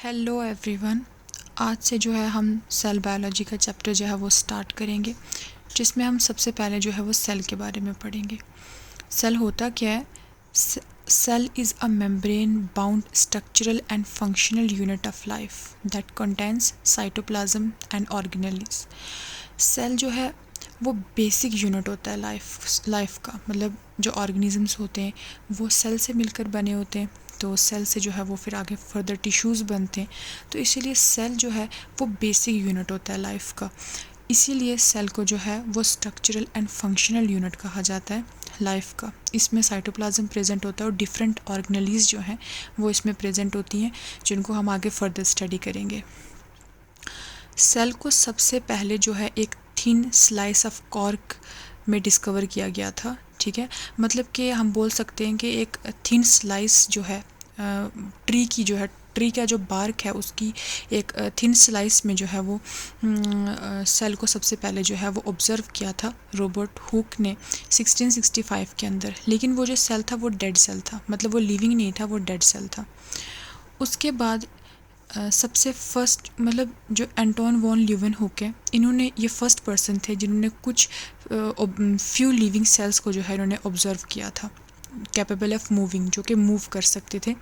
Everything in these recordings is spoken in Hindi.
Hello everyone. आज से जो है हम सेल बायोलॉजी का चैप्टर जो है वो स्टार्ट करेंगे, जिसमें हम सबसे पहले जो है वो सेल के बारे में पढ़ेंगे। सेल होता क्या है? Cell is a membrane bound structural and functional unit of life that contains cytoplasm and organelles. Cell जो है वो बेसिक यूनिट होता है लाइफ का, मतलब जो ऑर्गेनिजम्स होते हैं वो सेल से मिलकर बने होते हैं, तो सेल से जो है वो फिर आगे फर्दर टिश्यूज़ बनते हैं। तो इसीलिए सेल जो है वो बेसिक यूनिट होता है लाइफ का। इसीलिए सेल को जो है वो स्ट्रक्चरल एंड फंक्शनल यूनिट कहा जाता है लाइफ का। इसमें साइटोप्लाज्म प्रेजेंट होता है और डिफरेंट ऑर्गेनेल्स जो हैं वो इसमें प्रेजेंट होती हैं, जिनको हम आगे फर्दर स्टडी करेंगे। सेल को सबसे पहले जो है एक थिन स्लाइस ऑफ कॉर्क में डिस्कवर किया गया था। ठीक है, मतलब कि हम बोल सकते हैं कि एक थिन स्लाइस जो है ट्री की जो है, ट्री का जो बार्क है उसकी एक थिन स्लाइस में जो है वो सेल को सबसे पहले जो है वो ऑब्ज़र्व किया था रॉबर्ट हुक ने 1665 के अंदर। लेकिन वो जो सेल था वो डेड सेल था, मतलब वो लिविंग नहीं था, वो डेड सेल था। उसके बाद सबसे फर्स्ट मतलब जो एंटोन वॉन ल्यूवेनहुक है, इन्होंने ये फर्स्ट पर्सन थे जिन्होंने कुछ फ्यू लिविंग सेल्स को जो है इन्होंने ऑब्ज़र्व किया था, कैपेबल ऑफ मूविंग, जो कि मूव कर सकते थे,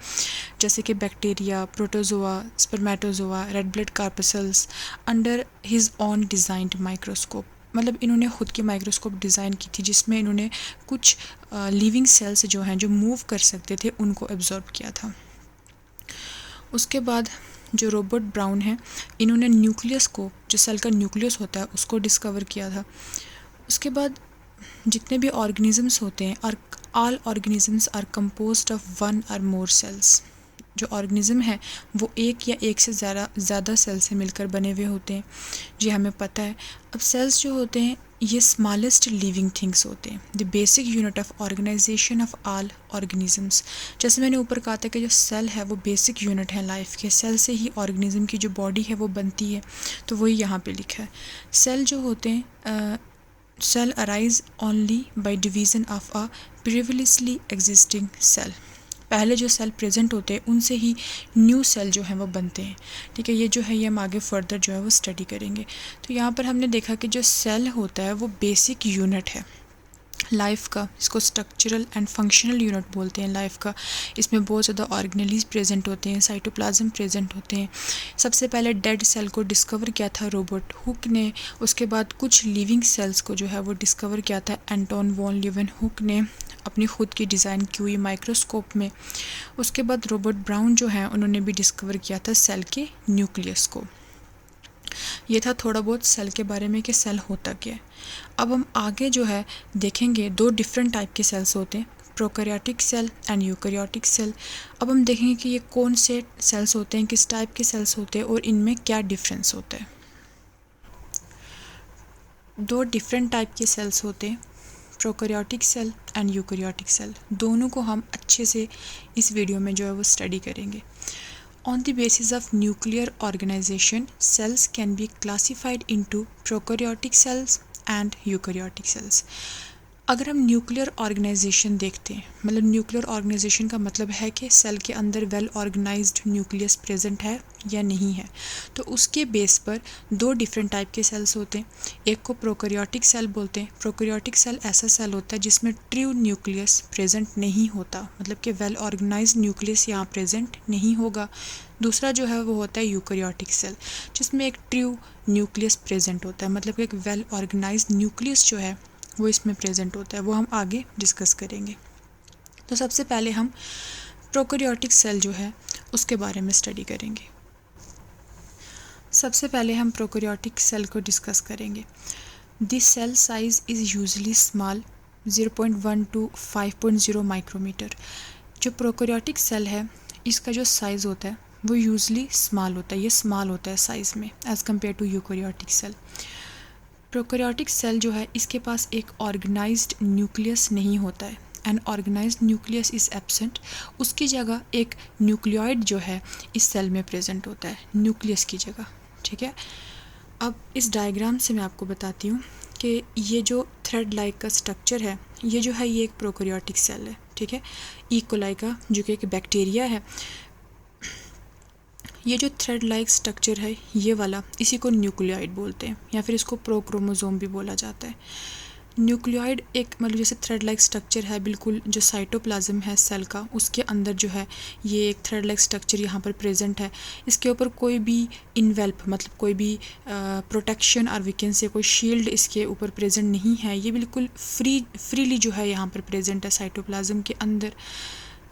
जैसे कि bacteria, protozoa, spermatozoa, red blood corpuscles under his on designed microscope. मतलब इन्होंने खुद की माइक्रोस्कोप डिज़ाइन की थी जिसमें इन्होंने कुछ लिविंग सेल्स जो हैं जो मूव कर सकते थे उनको ऑब्ज़र्व किया था। उसके बाद जो रॉबर्ट ब्राउन है, इन्होंने न्यूक्लियस को, जो सेल का न्यूक्लियस होता है उसको डिस्कवर किया था। उसके बाद जितने भी ऑर्गेनिजम्स होते हैं, और all organisms are composed of one or more sales. जो ऑर्गेनिज्म है वो एक या एक से ज़्यादा सेल से मिलकर बने हुए होते हैं, ये हमें पता है। अब सेल्स जो होते हैं ये स्मॉलेस्ट लिविंग थिंग्स होते हैं, the basic unit of organization of all organisms. जैसे मैंने ऊपर कहा था कि जो सेल है वो बेसिक यूनिट है लाइफ के, सेल से ही ऑर्गेनिज्म की जो बॉडी है वो बनती है, तो वही यहाँ पे लिखा है। सेल जो होते हैं, cell arise only by division of a previously existing cell. पहले जो सेल प्रेजेंट होते हैं उनसे ही न्यू सेल जो है वो बनते हैं। ठीक है, ये जो है ये हम आगे फर्दर जो है वो स्टडी करेंगे। तो यहाँ पर हमने देखा कि जो सेल होता है वो बेसिक यूनिट है लाइफ का, इसको स्ट्रक्चरल एंड फंक्शनल यूनिट बोलते हैं लाइफ का। इसमें बहुत ज़्यादा ऑर्गेनेल्स प्रेजेंट होते हैं, साइटोप्लाज्म प्रेजेंट होते हैं। सबसे पहले डेड सेल को डिस्कवर किया था रॉबर्ट हुक ने। उसके बाद कुछ लिविंग सेल्स को जो है वो डिस्कवर किया था एंटोन वॉन ल्यूवेनहुक ने अपनी खुद की डिज़ाइन की हुई माइक्रोस्कोप में। उसके बाद रॉबर्ट ब्राउन जो है उन्होंने भी डिस्कवर किया था सेल के न्यूक्लियस को। ये था थोड़ा बहुत सेल के बारे में कि सेल होता क्या है। अब हम आगे जो है देखेंगे दो डिफरेंट टाइप के सेल्स होते हैं, prokaryotic cell and eukaryotic cell. अब हम देखेंगे कि ये कौन से सेल्स होते हैं, किस टाइप के सेल्स होते हैं और इनमें क्या डिफरेंस होता है। दो डिफरेंट टाइप के सेल्स होते हैं, prokaryotic cell and eukaryotic cell. दोनों को हम अच्छे से इस वीडियो में जो है वो स्टडी करेंगे। On the basis of nuclear organization, cells can be classified into prokaryotic cells and eukaryotic cells. अगर हम न्यूक्लियर ऑर्गेनाइजेशन देखते हैं, मतलब न्यूक्लियर ऑर्गेनाइजेशन का मतलब है कि सेल के अंदर वेल ऑर्गेनाइज्ड न्यूक्लियस प्रेजेंट है या नहीं है, तो उसके बेस पर दो डिफरेंट टाइप के सेल्स होते हैं। एक को प्रोकैरियोटिक सेल बोलते हैं। प्रोकैरियोटिक सेल ऐसा सेल होता है जिसमें ट्रू न्यूक्लियस प्रेजेंट नहीं होता, मतलब कि वेल ऑर्गेनाइज्ड न्यूक्लियस यहाँ प्रेजेंट नहीं होगा। दूसरा जो है वो होता है यूकैरियोटिक सेल, जिसमें एक ट्रू न्यूक्लियस प्रेजेंट होता है, मतलब कि एक वेल ऑर्गेनाइज्ड न्यूक्लियस जो है वो इसमें प्रेजेंट होता है। वो हम आगे डिस्कस करेंगे। तो सबसे पहले हम प्रोकैरियोटिक सेल जो है उसके बारे में स्टडी करेंगे। सबसे पहले हम प्रोकैरियोटिक सेल को डिस्कस करेंगे। This cell size is usually small 0.1 to 5.0 micrometer. जो प्रोकैरियोटिक सेल है इसका जो साइज़ होता है वो यूजुअली स्मॉल होता है, ये स्मॉल होता है साइज़ में as compare to eukaryotic cell. Prokaryotic cell जो है इसके पास एक ऑर्गेनाइज्ड न्यूक्लियस नहीं होता है, an organized nucleus is absent. उसकी जगह एक न्यूक्लियोइड जो है इस सेल में प्रेजेंट होता है, न्यूक्लियस की जगह। ठीक है, अब इस डायग्राम से मैं आपको बताती हूँ कि ये जो थ्रेड लाइक का स्ट्रक्चर है ये जो है ये एक प्रोकैरियोटिक सेल है। ठीक है, ई कोलाई का, जो कि एक बैक्टीरिया है, ये जो थ्रेड लाइक स्ट्रक्चर है ये वाला, इसी को न्यूक्लियोइड बोलते हैं या फिर इसको प्रोक्रोमोसोम भी बोला जाता है। न्यूक्लियोइड एक मतलब जैसे थ्रेड लाइक स्ट्रक्चर है, बिल्कुल जो साइटोप्लाज्म है सेल का उसके अंदर जो है ये एक थ्रेड लाइक स्ट्रक्चर यहाँ पर प्रेजेंट है। इसके ऊपर कोई भी इन्वेल्प मतलब कोई भी प्रोटेक्शन और वी कैन से कोई शील्ड इसके ऊपर प्रेजेंट नहीं है। ये बिल्कुल फ्रीली जो है यहाँ पर प्रेजेंट है साइटोप्लाज्म के अंदर।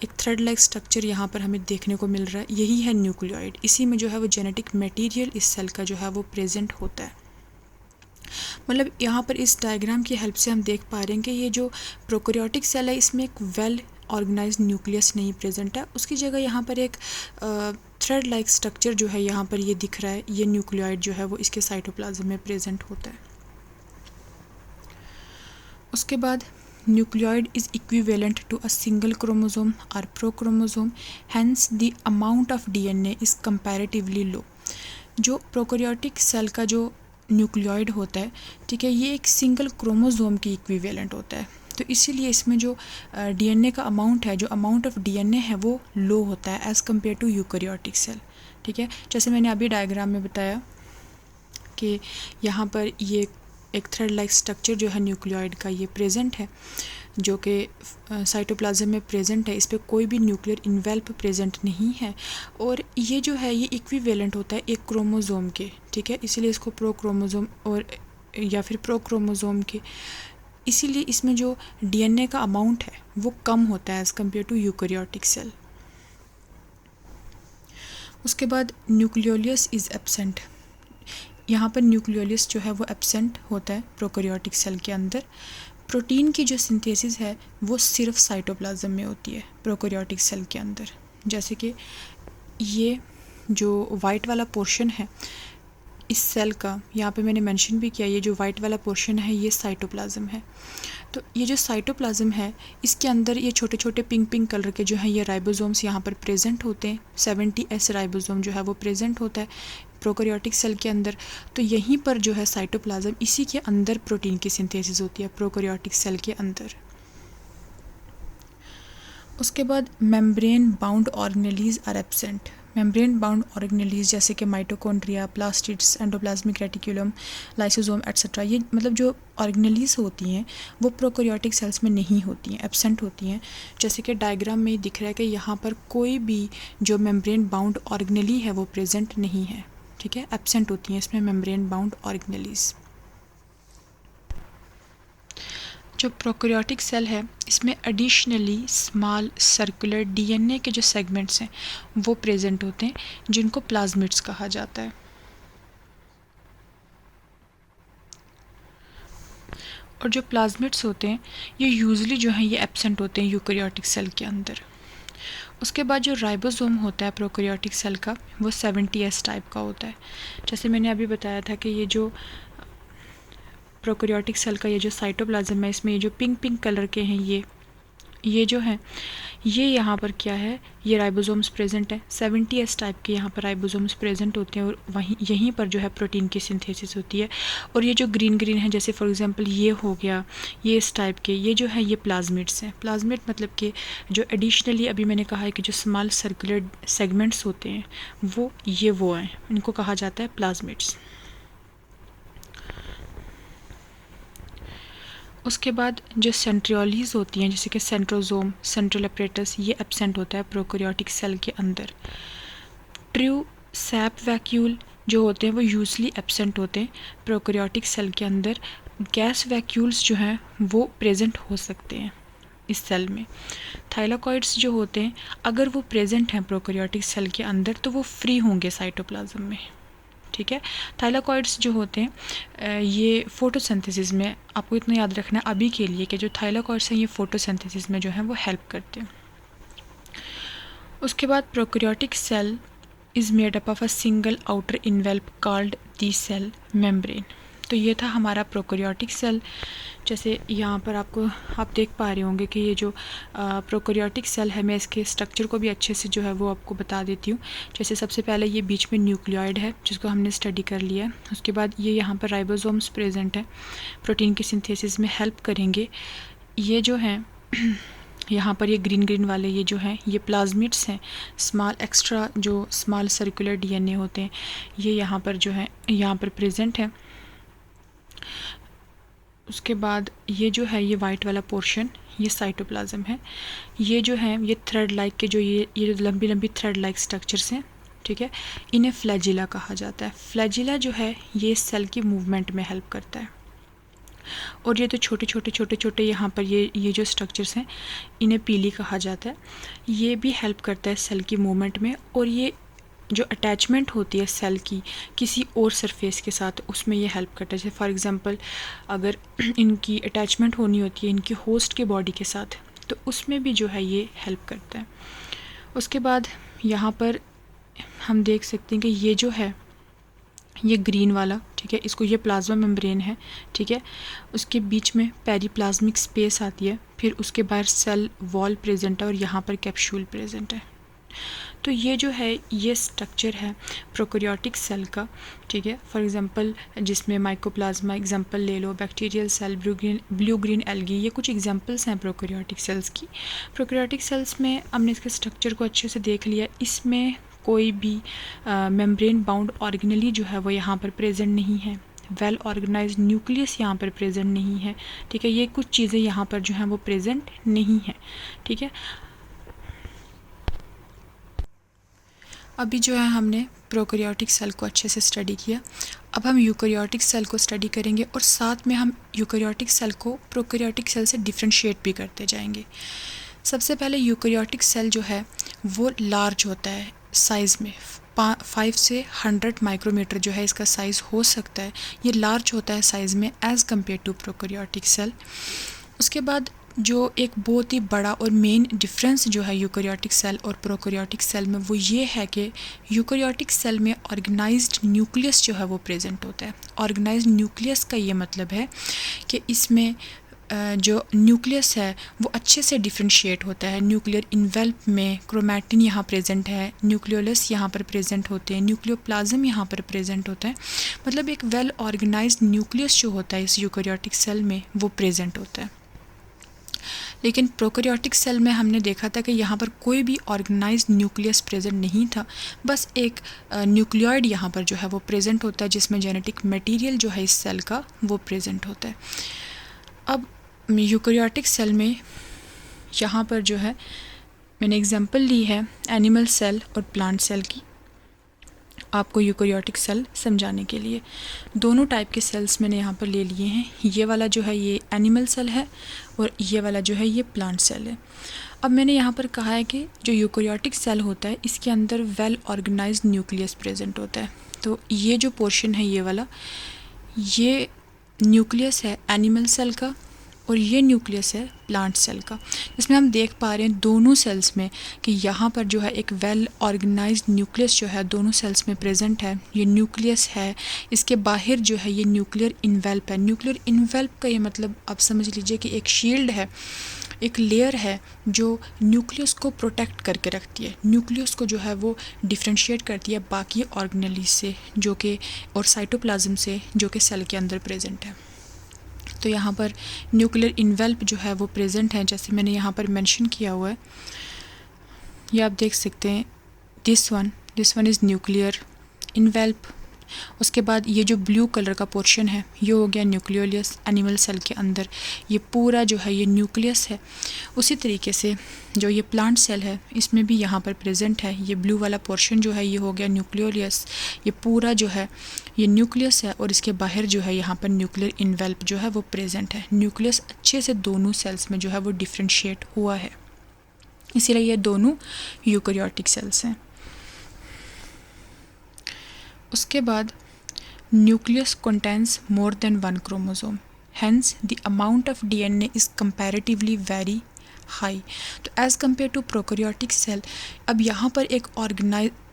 एक थ्रेड लाइक स्ट्रक्चर यहाँ पर हमें देखने को मिल रहा है, यही है न्यूक्लियोइड। इसी में जो है वो जेनेटिक मटेरियल इस सेल का जो है वो प्रेजेंट होता है। मतलब यहाँ पर इस डायग्राम की हेल्प से हम देख पा रहे हैं कि ये जो प्रोकैरियोटिक सेल है इसमें एक वेल ऑर्गेनाइज्ड न्यूक्लियस नहीं प्रेजेंट है, उसकी जगह यहाँ पर एक थ्रेड लाइक स्ट्रक्चर जो है यहाँ पर ये दिख रहा है, ये न्यूक्लियोइड जो है वो इसके साइटोप्लाज्म में प्रेजेंट होता है। उसके बाद nucleoid is equivalent to a single chromosome or prochromosome, hence the amount of DNA is comparatively low। जो प्रोकैरियोटिक सेल का जो न्यूक्लियोइड होता है, ठीक है, ये एक सिंगल क्रोमोसोम की इक्विवेलेंट होता है, तो इसीलिए इसमें जो डीएनए का अमाउंट है, जो अमाउंट ऑफ डीएनए है वो लो होता है as compare to eukaryotic cell. ठीक है, जैसे मैंने अभी डायग्राम में बताया कि यहाँ पर ये एक थ्रेड लाइक स्ट्रक्चर जो है न्यूक्लियोइड का ये प्रेजेंट है, जो कि साइटोप्लाज्म में प्रेजेंट है। इस पर कोई भी न्यूक्लियर इन्वेल्प प्रेजेंट नहीं है और ये जो है ये इक्विवेलेंट होता है एक क्रोमोसोम के। ठीक है, इसीलिए इसको प्रोक्रोमोसोम और या फिर प्रोक्रोमोसोम के, इसीलिए इसमें जो डीएनए का अमाउंट है वो कम होता है as compare to eukaryotic cell. उसके बाद न्यूक्लियोलस इज़ एब्सेंट। यहाँ पर न्यूक्लियोलस जो है वो एब्सेंट होता है प्रोकैरियोटिक सेल के अंदर। प्रोटीन की जो सिंथेसिस है वो सिर्फ साइटोप्लाज्म में होती है प्रोकैरियोटिक सेल के अंदर। जैसे कि ये जो वाइट वाला पोर्शन है इस सेल का, यहाँ पे मैंने मेंशन भी किया, ये जो वाइट वाला पोर्शन है ये साइटोप्लाज्म है। तो ये जो साइटोप्लाज्म है इसके अंदर ये छोटे छोटे पिंक पिंक कलर के जो हैं ये राइबोसोम्स यहाँ पर प्रेजेंट होते हैं। 70S राइबोसोम जो है वो प्रेजेंट होता है प्रोकैरियोटिक सेल के अंदर। तो यहीं पर जो है साइटोप्लाज्म, इसी के अंदर प्रोटीन की सिंथेसिस होती है प्रोकैरियोटिक सेल के अंदर। उसके बाद membrane bound organelles are absent. Membrane bound organelles जैसे कि mitochondria, plastids, endoplasmic reticulum, lysosome etcetera, ये मतलब जो ऑर्गेनेलीज होती हैं वो प्रोकैरियोटिक सेल्स में नहीं होती हैं, एब्सेंट होती हैं। जैसे कि डायग्राम में दिख रहा है कि यहाँ पर कोई भी जो मेम्ब्रेन बाउंड ऑर्गेनेली है वो प्रेजेंट नहीं है। ठीक है, एब्सेंट होती हैं इसमें मेम्ब्रेन बाउंड ऑर्गेनेलीज। जो प्रोकैरियोटिक सेल है इसमें एडिशनली स्मॉल सर्कुलर डीएनए के जो सेगमेंट्स हैं वो प्रेजेंट होते हैं, जिनको प्लाज्मिड्स कहा जाता है। और जो प्लाज्मिड्स होते हैं ये यूजुअली जो हैं ये एब्सेंट होते हैं यूकैरियोटिक सेल के अंदर। उसके बाद जो राइबोसोम होता है प्रोकैरियोटिक सेल का वो 70S टाइप का होता है। जैसे मैंने अभी बताया था कि ये जो प्रोकैरियोटिक सेल का ये जो साइटोप्लाज्म है इसमें ये जो पिंक पिंक कलर के हैं ये जो हैं ये यहाँ पर क्या है, ये राइबोसोम्स प्रेजेंट है। 70S टाइप के यहाँ पर राइबोसोम्स प्रेजेंट होते हैं और वहीं यहीं पर जो है प्रोटीन की सिंथेसिस होती है। और ये जो ग्रीन ग्रीन है, जैसे फॉर एग्जांपल ये हो गया, ये इस टाइप के, ये जो है ये प्लाज्मिड्स हैं। प्लाज्मिड मतलब कि जो एडिशनली अभी मैंने कहा है कि जो स्मॉल सर्कुलर सेगमेंट्स होते हैं वो हैं, इनको कहा जाता है प्लाज्मिड्स। उसके बाद जो सेंट्रियोलीज होती हैं जैसे कि सेंट्रोसोम, सेंट्रल अपरेटस, ये एब्सेंट होता है प्रोकैरियोटिक सेल के अंदर। ट्रू सैप वैक्यूल जो होते हैं वो यूजली एब्सेंट होते हैं प्रोकैरियोटिक सेल के अंदर। गैस वैक्यूल्स जो हैं वो प्रेजेंट हो सकते हैं इस सेल में। थाइलाकॉइड्स जो होते हैं अगर वो प्रेजेंट हैं प्रोकैरियोटिक सेल के अंदर तो वो फ्री होंगे साइटोप्लाज्म में। ठीक है, थाइलाकॉइड्स जो होते हैं ये फोटोसिंथेसिस में, आपको इतना याद रखना है अभी के लिए कि जो थाइलाकॉइड्स हैं ये फोटोसिंथेसिस में जो है वो हेल्प करते हैं। उसके बाद prokaryotic cell is made up of a single outer envelope called the cell membrane. तो ये था हमारा प्रोकैरियोटिक सेल। जैसे यहाँ पर आप देख पा रहे होंगे कि ये जो प्रोकैरियोटिक सेल है, मैं इसके स्ट्रक्चर को भी अच्छे से जो है वो आपको बता देती हूँ। जैसे सबसे पहले ये बीच में न्यूक्लियोइड है जिसको हमने स्टडी कर लिया है। उसके बाद ये यहाँ पर राइबोसोम्स प्रेजेंट हैं, प्रोटीन की सिंथेसिस में हेल्प करेंगे। ये जो हैं यहाँ पर ये ग्रीन ग्रीन वाले ये जो हैं ये प्लाज्मिड्स हैं, स्मॉल एक्स्ट्रा जो स्मॉल सर्कुलर डीएनए होते हैं ये यहाँ पर जो है यहाँ पर प्रेजेंट है। उसके बाद ये जो है ये वाइट वाला पोर्शन ये साइटोप्लाज्म है। ये जो है ये थ्रेड लाइक के जो ये लंबी लंबी थ्रेड लाइक स्ट्रक्चर्स हैं, ठीक है, इन्हें फ्लैजिला कहा जाता है। फ्लैजिला जो है ये सेल की मूवमेंट में हेल्प करता है। और ये तो छोटे छोटे छोटे छोटे यहाँ पर ये जो स्ट्रक्चर्स हैं इन्हें पीली कहा जाता है। ये भी हेल्प करता है सेल की मूवमेंट में। और ये जो अटैचमेंट होती है सेल की किसी और सरफेस के साथ उसमें ये हेल्प करता है। जैसे फॉर एग्जांपल अगर इनकी अटैचमेंट होनी होती है इनकी होस्ट के बॉडी के साथ तो उसमें भी जो है ये हेल्प करता है। उसके बाद यहाँ पर हम देख सकते हैं कि ये जो है ये ग्रीन वाला, ठीक है, इसको ये प्लाज्मा मेम्ब्रेन है, ठीक है, उसके बीच में पेरिप्लाज्मिक स्पेस आती है, फिर उसके बाहर सेल वॉल प्रेजेंट है और यहाँ पर कैप्सूल प्रेजेंट है। तो ये जो है ये स्ट्रक्चर है प्रोकैरियोटिक सेल का, ठीक है। फॉर एग्जांपल जिसमें माइकोप्लाज्मा एग्जांपल ले लो, bacterial cell, blue green algae, ये कुछ एग्जांपल्स हैं प्रोकैरियोटिक सेल्स की। प्रोकैरियोटिक सेल्स में हमने इसके स्ट्रक्चर को अच्छे से देख लिया। इसमें कोई भी मेम्ब्रेन बाउंड ऑर्गेनेली जो है वो यहाँ पर प्रेजेंट नहीं है। वेल ऑर्गेनाइज्ड न्यूक्लियस यहाँ पर प्रेजेंट नहीं है, ठीक है। ये कुछ चीज़ें यहाँ पर जो हैं वो प्रेजेंट नहीं है, ठीक है। अभी जो है हमने प्रोकैरियोटिक सेल को अच्छे से स्टडी किया। अब हम यूकैरियोटिक सेल को स्टडी करेंगे और साथ में हम यूकैरियोटिक सेल को प्रोकैरियोटिक सेल से डिफ्रेंशिएट भी करते जाएंगे। सबसे पहले यूकैरियोटिक सेल जो है वो लार्ज होता है साइज़ में, 5 से 100 माइक्रोमीटर जो है इसका साइज़ हो सकता है। ये लार्ज होता है साइज़ में as compare to prokaryotic cell. उसके बाद जो एक बहुत ही बड़ा और मेन डिफरेंस जो है यूकैरियोटिक सेल और प्रोकैरियोटिक सेल में वो ये है कि यूकैरियोटिक सेल में ऑर्गेनाइज्ड न्यूक्लियस जो है वो प्रेजेंट होता है। ऑर्गेनाइज्ड न्यूक्लियस का ये मतलब है कि इसमें जो न्यूक्लियस है वो अच्छे से डिफ्रेंशिएट होता है। न्यूक्लियर इन्वेल्प में क्रोमैटिन यहाँ प्रेजेंट है, न्यूक्लियोलस यहाँ पर प्रेजेंट होते हैं, न्यूक्लियोप्लाज्म यहाँ पर प्रेजेंट होता है। मतलब एक वेल ऑर्गेनाइज्ड न्यूक्लियस जो होता है इस यूकैरियोटिक सेल में वो प्रेजेंट होता है। लेकिन प्रोकैरियोटिक सेल में हमने देखा था कि यहाँ पर कोई भी ऑर्गेनाइज्ड न्यूक्लियस प्रेजेंट नहीं था, बस एक न्यूक्लियोइड यहाँ पर जो है वो प्रेजेंट होता है जिसमें जेनेटिक मटेरियल जो है इस सेल का वो प्रेजेंट होता है। अब यूकैरियोटिक सेल में यहाँ पर जो है मैंने एग्जांपल ली है एनिमल सेल और प्लांट सेल की, आपको यूकैरियोटिक सेल समझाने के लिए। दोनों टाइप के सेल्स मैंने यहाँ पर ले लिए हैं। ये वाला जो है ये एनिमल सेल है और ये वाला जो है ये प्लांट सेल है। अब मैंने यहाँ पर कहा है कि जो यूकैरियोटिक सेल होता है इसके अंदर वेल ऑर्गेनाइज्ड न्यूक्लियस प्रेजेंट होता है। तो ये जो पोर्शन है ये वाला ये न्यूक्लियस है एनिमल सेल का और ये न्यूक्लियस है प्लांट सेल का, जिसमें हम देख पा रहे हैं दोनों सेल्स में कि यहाँ पर जो है एक वेल ऑर्गेनाइज्ड न्यूक्लियस जो है दोनों सेल्स में प्रेजेंट है। ये न्यूक्लियस है, इसके बाहर जो है ये न्यूक्लियर इन्वेल्प है। न्यूक्लियर इन्वेल्प का ये मतलब आप समझ लीजिए कि एक शील्ड है, एक लेयर है जो न्यूक्लियस को प्रोटेक्ट करके रखती है। न्यूक्लियस को जो है वो डिफ्रेंशिएट करती है बाकी ऑर्गेनेली से जो कि और साइटोप्लाज्म से जो कि सेल के अंदर प्रेजेंट है। तो यहाँ पर न्यूक्लियर इन्वेल्प जो है वो प्रेजेंट है, जैसे मैंने यहाँ पर मेंशन किया हुआ है। ये आप देख सकते हैं this one is nuclear envelope. उसके बाद ये जो ब्लू कलर का पोर्शन है ये हो गया न्यूक्लियोलस एनिमल सेल के अंदर, ये पूरा जो है ये न्यूक्लियस है। उसी तरीके से जो ये प्लांट सेल है इसमें भी यहाँ पर प्रेजेंट है, ये ब्लू वाला पोर्शन जो है ये हो गया न्यूक्लियोलस, ये पूरा जो है ये न्यूक्लियस है और इसके बाहर जो है यहाँ पर न्यूक्लियर इन्वेल्प जो है वो प्रेजेंट है। न्यूक्लियस अच्छे से दोनों सेल्स में जो है वो डिफ्रेंशिएट हुआ है, इसीलिए ये दोनों यूकैरियोटिक सेल्स हैं। उसके बाद nucleus contains more than 1 chromosome, hence the amount of DNA is comparatively very high. तो as compare to prokaryotic cell, अब यहाँ पर एक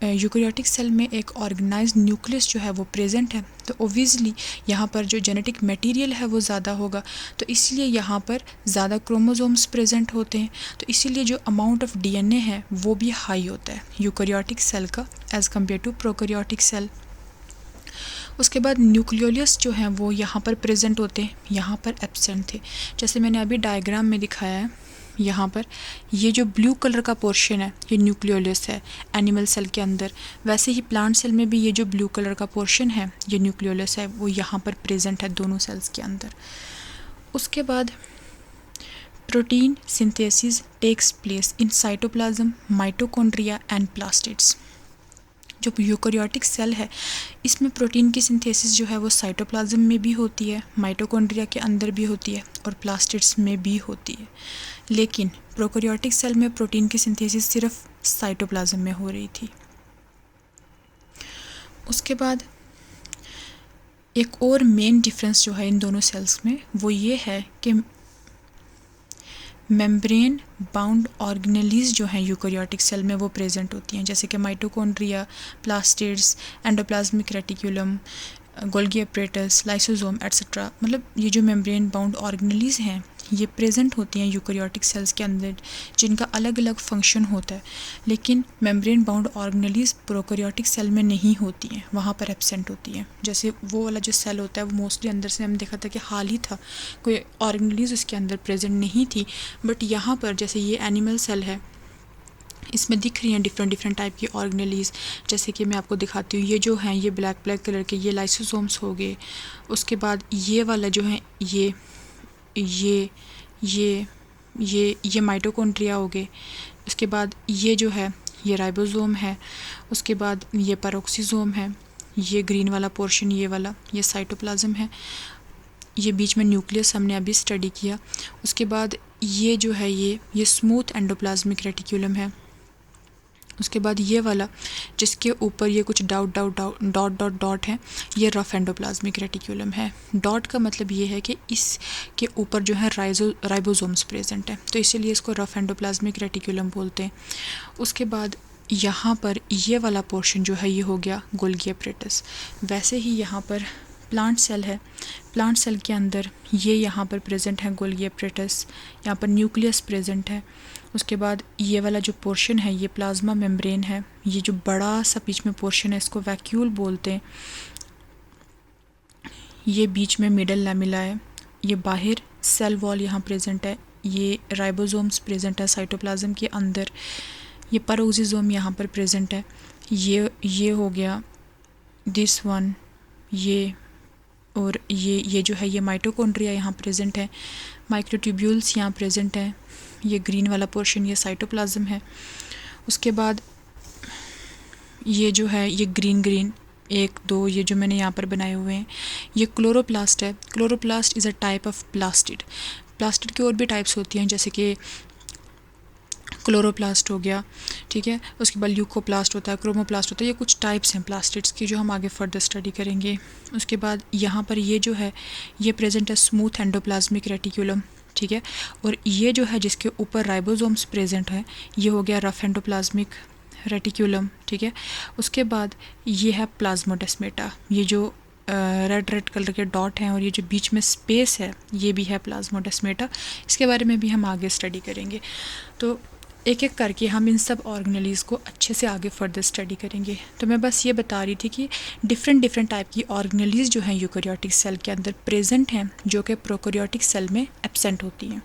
यूकैरियोटिक सेल में एक ऑर्गेनाइज्ड न्यूक्लियस जो है वो प्रेजेंट है, तो ओबियसली यहाँ पर जो जेनेटिक मटेरियल है वो ज़्यादा होगा, तो इसलिए यहाँ पर ज़्यादा क्रोमोसोम्स प्रेजेंट होते हैं, तो इसीलिए जो अमाउंट ऑफ डीएनए है वो भी हाई होता है यूकैरियोटिक सेल का as compare to prokaryotic cell. उसके बाद न्यूक्लियोलस जो हैं वो यहाँ पर प्रेजेंट होते हैं, यहाँ पर एब्सेंट थे। जैसे मैंने अभी डायग्राम में दिखाया है यहाँ पर ये जो ब्लू कलर का पोर्शन है ये न्यूक्लियोलस है एनिमल सेल के अंदर, वैसे ही प्लांट सेल में भी ये जो ब्लू कलर का पोर्शन है ये न्यूक्लियोलस है, वो यहाँ पर प्रेजेंट है दोनों सेल्स के अंदर। उसके बाद protein synthesis takes place in cytoplasm, mitochondria and plastids. जो यूकेरियोटिक सेल है इसमें प्रोटीन की सिंथेसिस जो है वो साइटोप्लाज्म में भी होती है, माइटोकॉन्ड्रिया के अंदर भी होती है और प्लास्टिड्स में भी होती है। लेकिन प्रोकैरियोटिक सेल में प्रोटीन की सिंथेसिस सिर्फ साइटोप्लाज्म में हो रही थी। उसके बाद एक और मेन डिफरेंस जो है इन दोनों सेल्स में वो ये है कि मेम्ब्रेन बाउंड ऑर्गेनेलीज जो हैं यूकेरियोटिक सेल में वो प्रेजेंट होती हैं, जैसे कि mitochondria, plastids, endoplasmic reticulum, Golgi apparatus, lysosome etcetera. मतलब ये जो मेम्ब्रेन बाउंड ऑर्गेनेलीज हैं ये प्रेजेंट होती हैं यूकेरियोटिक सेल्स के अंदर, जिनका अलग अलग फंक्शन होता है। लेकिन membrane bound organelles prokaryotic cell में नहीं होती हैं, वहाँ पर एब्सेंट होती हैं। जैसे वो वाला जो सेल होता है वो मोस्टली अंदर से हमने देखा था कि हाल ही था, कोई ऑर्गेनेलीज उसके अंदर प्रेजेंट नहीं थी। बट यहाँ पर जैसे ये एनिमल सेल है इसमें दिख रही हैं डिफरेंट टाइप की ऑर्गेनेलीज, जैसे कि मैं आपको दिखाती हूँ। ये जो हैं ये ब्लैक कलर के ये लाइसोसोम्स हो गए। उसके बाद ये वाला जो है ये माइटोकॉन्ड्रिया हो गए। उसके बाद ये जो है ये राइबोसोम है। उसके बाद ये पेरोक्सिसोम है, ये ग्रीन वाला पोर्शन ये वाला ये साइटोप्लाज्म है। ये बीच में न्यूक्लियस हमने अभी स्टडी किया। उसके बाद ये जो है ये स्मूथ एंडोप्लाज्मिक रेटिकुलम है। उसके बाद ये वाला जिसके ऊपर ये कुछ डॉट है ये रफ एंडोप्लाज्मिक रेटिकुलम है। डॉट का मतलब ये है कि इसके ऊपर जो है राइबोसोम्स प्रेजेंट है, तो इसीलिए इसको रफ एंडोप्लाज्मिक रेटिकुलम बोलते हैं। उसके बाद यहाँ पर ये वाला पोर्शन जो है ये हो गया गोल्गी अपरेटस। वैसे ही यहाँ पर प्लांट सेल है, प्लांट सेल के अंदर ये यहाँ पर प्रेजेंट है गोल्गी अपरेटस, यहाँ पर न्यूक्लियस प्रेजेंट है। उसके बाद ये वाला जो पोर्शन है ये प्लाज्मा मेम्ब्रेन है। ये जो बड़ा सा बीच में पोर्शन है इसको वैक्यूल बोलते हैं। ये बीच में मिडल लैमेला है। ये बाहर सेल वॉल यहाँ प्रेजेंट है। ये राइबोसोम्स प्रेजेंट है साइटोप्लाज्म के अंदर। ये पेरोक्सिसोम यहाँ पर प्रेजेंट है। ये हो गया दिस वन, ये और ये जो है ये माइटोकॉन्ड्रिया यहाँ प्रेजेंट है। माइक्रोट्यूब्यूल्स यहाँ प्रेजेंट हैं। ये ग्रीन वाला पोर्शन ये साइटोप्लाज्म है। उसके बाद ये जो है ये ग्रीन 1 2 ये जो मैंने यहाँ पर बनाए हुए हैं ये क्लोरोप्लास्ट है। Chloroplast is a type of plastid. Plastid की और भी टाइप्स होती हैं, जैसे कि क्लोरोप्लास्ट हो गया, ठीक है। उसके बाद ल्यूकोप्लास्ट होता है, क्रोमोप्लास्ट होता है। ये कुछ टाइप्स हैं प्लास्टिड्स की जो हम आगे फर्दर स्टडी करेंगे। उसके बाद यहाँ पर ये जो है ये प्रेजेंट है स्मूथ एंडोप्लाज्मिक रेटिकुलम, ठीक है। और ये जो है जिसके ऊपर राइबोसोम्स प्रेजेंट है ये हो गया रफ एंडोप्लाज्मिक रेटिकुलम, ठीक है। उसके बाद ये है प्लाज्मोडेस्माटा। ये जो रेड कलर के डॉट हैं और ये जो बीच में स्पेस है ये भी है प्लाज्मोडेस्माटा। इसके बारे में भी हम आगे स्टडी करेंगे। तो एक एक करके हम इन सब ऑर्गेनेलीज को अच्छे से आगे फर्दर स्टडी करेंगे। तो मैं बस ये बता रही थी कि डिफरेंट टाइप की ऑर्गेनेलीज जो हैं यूकेरियोटिक सेल के अंदर प्रेजेंट हैं, जो कि प्रोकैरियोटिक सेल में एब्सेंट होती हैं।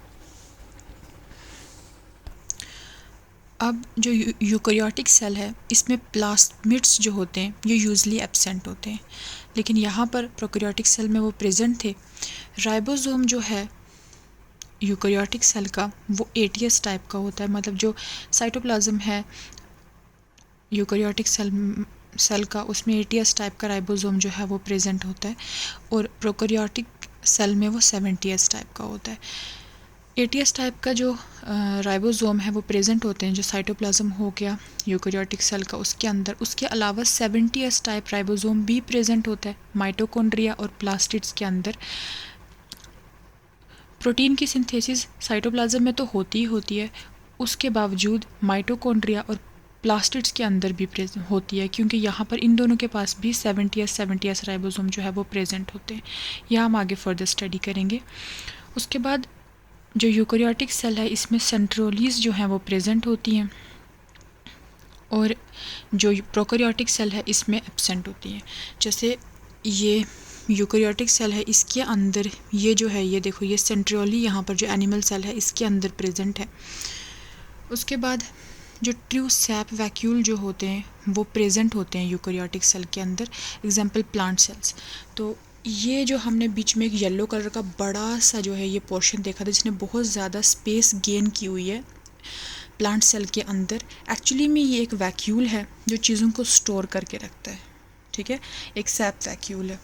अब जो यूकेरियोटिक सेल है इसमें प्लाज्मिड्स जो होते हैं ये यूजली एब्सेंट होते हैं, लेकिन यहाँ पर प्रोकैरियोटिक सेल में वो प्रेजेंट थे। राइबोसोम जो है यूकेरियोटिक सेल का वो ATS टाइप का होता है, मतलब जो साइटोप्लाज्म है यूकेरियोटिक सेल का उसमें ATS टाइप का राइबोसोम जो है वो प्रेजेंट होता है, और प्रोकैरियोटिक सेल में वो 70S टाइप का होता है। ATS टाइप का जो राइबोसोम है वो प्रेजेंट होते हैं जो साइटोप्लाज्म हो गया यूकेरियोटिक सेल का उसके अंदर। उसके अलावा 70S टाइप राइबोसोम भी प्रेजेंट होता है माइटोकॉन्ड्रिया और प्लास्टिड्स के अंदर। प्रोटीन की सिंथेसिस साइटोप्लाज्म में तो होती ही होती है, उसके बावजूद माइटोकॉन्ड्रिया और प्लास्टिड्स के अंदर भी होती है, क्योंकि यहाँ पर इन दोनों के पास भी 70S राइबोसोम जो है वो प्रेजेंट होते हैं। यह हम आगे फर्दर स्टडी करेंगे। उसके बाद जो यूकेरियोटिक सेल है इसमें सेंट्रोलीज जो हैं वो प्रेजेंट होती हैं, और जो प्रोकैरियोटिक सेल है इसमें एब्सेंट होती हैं। जैसे यूकेरियोटिक सेल है इसके अंदर ये जो है, ये देखो, ये सेंट्रियोली यहाँ पर जो एनिमल सेल है इसके अंदर प्रेजेंट है। उसके बाद जो ट्रू सैप वैक्यूल जो होते हैं वो प्रेजेंट होते हैं यूकेरियोटिक सेल के अंदर, एग्जांपल प्लांट सेल्स। तो ये जो हमने बीच में एक येलो कलर का बड़ा सा जो है ये पोर्शन देखा था जिसने बहुत ज़्यादा स्पेस गेन की हुई है प्लांट सेल के अंदर, एक्चुअली में ये एक वैक्यूल है जो चीज़ों को स्टोर करके रखता है, ठीक है, एक सैप वैक्यूल है।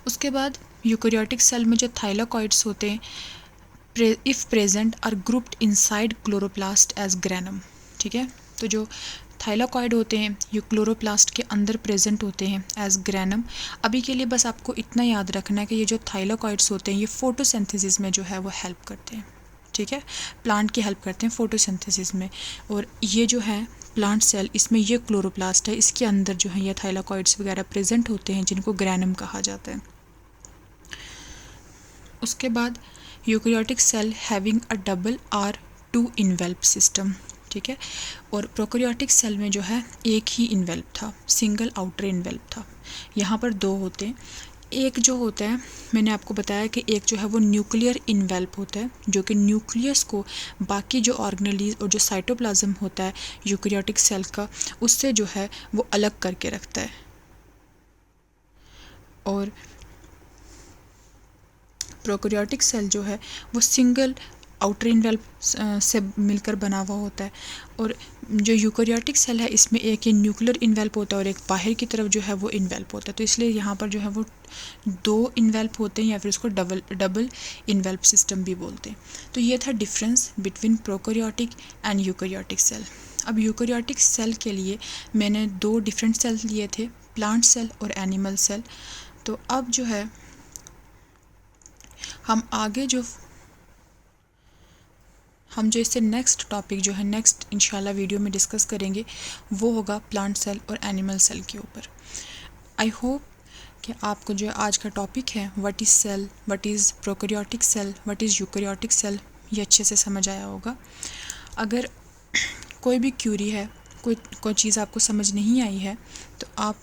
उसके बाद यूकेरियोटिक सेल में जो थाइलाकॉइड्स होते हैं, if present are grouped inside chloroplast as granum, ठीक है। तो जो थाइलाकॉइड होते हैं ये क्लोरोप्लास्ट के अंदर प्रेजेंट होते हैं एज ग्रैनम। अभी के लिए बस आपको इतना याद रखना है कि ये जो थाइलाकॉइड्स होते हैं ये फोटोसिंथेसिस में जो है वो हेल्प करते हैं, ठीक है, प्लांट की हेल्प करते हैं फोटोसिंथेसिस में। और ये जो है प्लांट सेल, इसमें ये क्लोरोप्लास्ट है, इसके अंदर जो है ये थाइलाकॉइड्स वगैरह प्रेजेंट होते हैं जिनको ग्रैनम कहा जाता है। उसके बाद eukaryotic cell having a double R2 envelope system, ठीक है। और प्रोकैरियोटिक सेल में जो है एक ही इन्वेल्प था, सिंगल आउटर इन्वेल्प था। यहाँ पर दो होते हैं, एक जो होता है मैंने आपको बताया कि एक जो है वो न्यूक्लियर इन्वेल्प होता है जो कि न्यूक्लियस को बाकी जो ऑर्गेनेलीज और जो साइटोप्लाज्म होता है यूकेरियोटिक सेल का उससे जो है वो अलग करके रखता है। और प्रोकैरियोटिक सेल जो है वो सिंगल आउटर इन्वेल्प से मिलकर बना हुआ होता है। और जो यूकेरियोटिक सेल है इसमें एक ये न्यूक्लियर इन्वेल्प होता है और एक बाहर की तरफ जो है वो इन्वेल्प होता है। तो इसलिए यहाँ पर जो है वो दो इन्वेल्प होते हैं या फिर उसको डबल इन्वेल्प सिस्टम भी बोलते हैं। तो ये था difference between prokaryotic and eukaryotic cell. अब यूकेरियोटिक सेल के लिए मैंने दो डिफरेंट सेल लिए थे, प्लांट सेल और एनिमल सेल। तो अब जो है हम जो इससे नेक्स्ट टॉपिक जो है नेक्स्ट इंशाल्लाह वीडियो में डिस्कस करेंगे वो होगा प्लांट सेल और एनिमल सेल के ऊपर। आई होप कि आपको जो आज का टॉपिक है what is cell, what is prokaryotic cell, what is eukaryotic cell, ये अच्छे से समझ आया होगा। अगर कोई भी क्यूरी है, कोई चीज़ आपको समझ नहीं आई है तो आप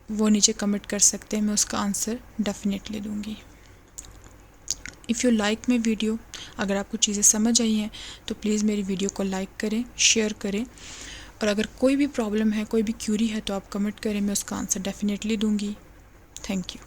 वो नीचे कमेंट कर सकते हैं, मैं उसका आंसर डेफिनेटली दूँगी। If you like my video, अगर आपको चीज़ें समझ आई हैं तो प्लीज़ मेरी वीडियो को लाइक करें, शेयर करें। और अगर कोई भी प्रॉब्लम है, कोई भी क्यूरी है तो आप कमेंट करें, मैं उसका आंसर डेफिनेटली दूँगी। Thank you.